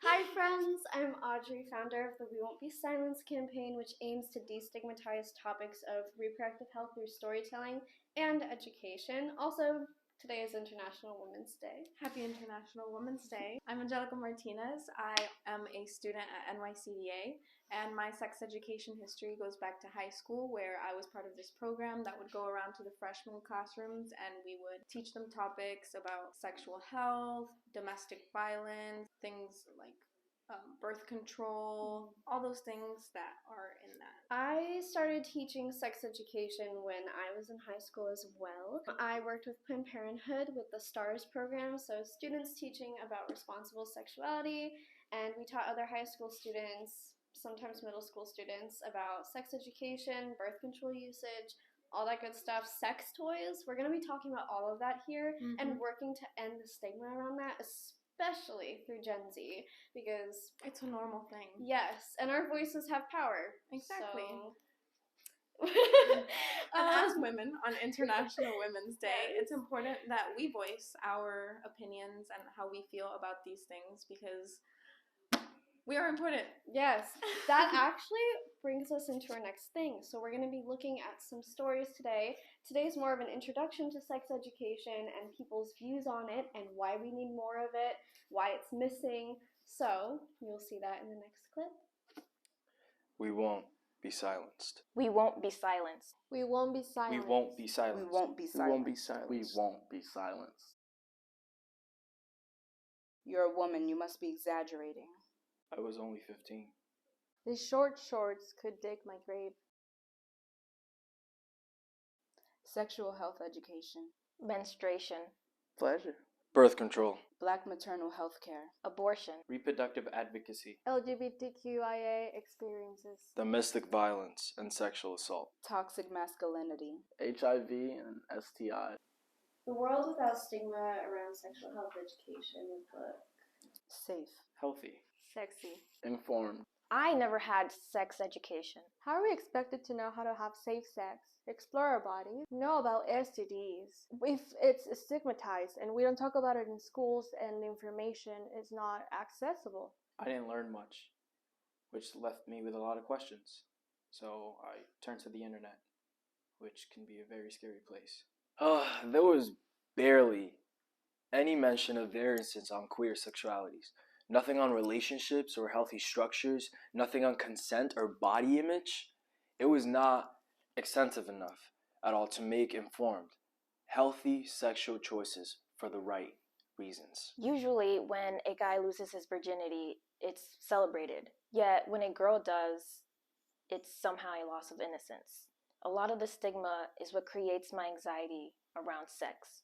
Hi friends, I'm Audrey, founder of the We Won't Be Silenced campaign, which aims to destigmatize topics of reproductive health through storytelling and education. Also, today is International Women's Day. Happy International Women's Day. I'm Angelica Martinez. I am a student at NYCDA, and my sex education history goes back to high school, where I was part of this program that would go around to the freshman classrooms and we would teach them topics about sexual health, domestic violence, things like birth control, all those things that are in that. I started teaching sex education when I was in high school as well. I worked with Planned Parenthood with the STARS program, so students teaching about responsible sexuality, and we taught other high school students, sometimes middle school students, about sex education, birth control usage, all that good stuff, sex toys. We're going to be talking about all of that here and working to end the stigma around that, especially through Gen Z, because it's a normal thing. Yes, and our voices have power. Exactly. So. And as women on International Women's Day, it's important that we voice our opinions and how we feel about these things because we are important. Yes, that actually brings us into our next thing. So we're going to be looking at some stories today. Today's more of an introduction to sex education and people's views on it and why we need more of it, why it's missing. So you'll see that in the next clip. We won't be silenced. We won't be silenced. We won't be silenced. We won't be silenced. We won't be silenced. We won't be silenced. We won't be silenced. You're a woman, you must be exaggerating. I was only 15. These short shorts could dig my grave. Sexual health education. Menstruation. Pleasure. Birth control. Black maternal health care. Abortion. Reproductive advocacy. LGBTQIA experiences. Domestic violence and sexual assault. Toxic masculinity. HIV and STI. The World Without Stigma Around Sexual Health Education book. Safe. Healthy. Sexy. Informed. I never had sex education. How are we expected to know how to have safe sex, explore our bodies, know about STDs, if it's stigmatized and we don't talk about it in schools and the information is not accessible? I didn't learn much, which left me with a lot of questions. So I turned to the internet, which can be a very scary place. There was barely any mention of variances on queer sexualities. Nothing on relationships or healthy structures, nothing on consent or body image. It was not extensive enough at all to make informed, healthy sexual choices for the right reasons. Usually when a guy loses his virginity, it's celebrated. Yet when a girl does, it's somehow a loss of innocence. A lot of the stigma is what creates my anxiety around sex.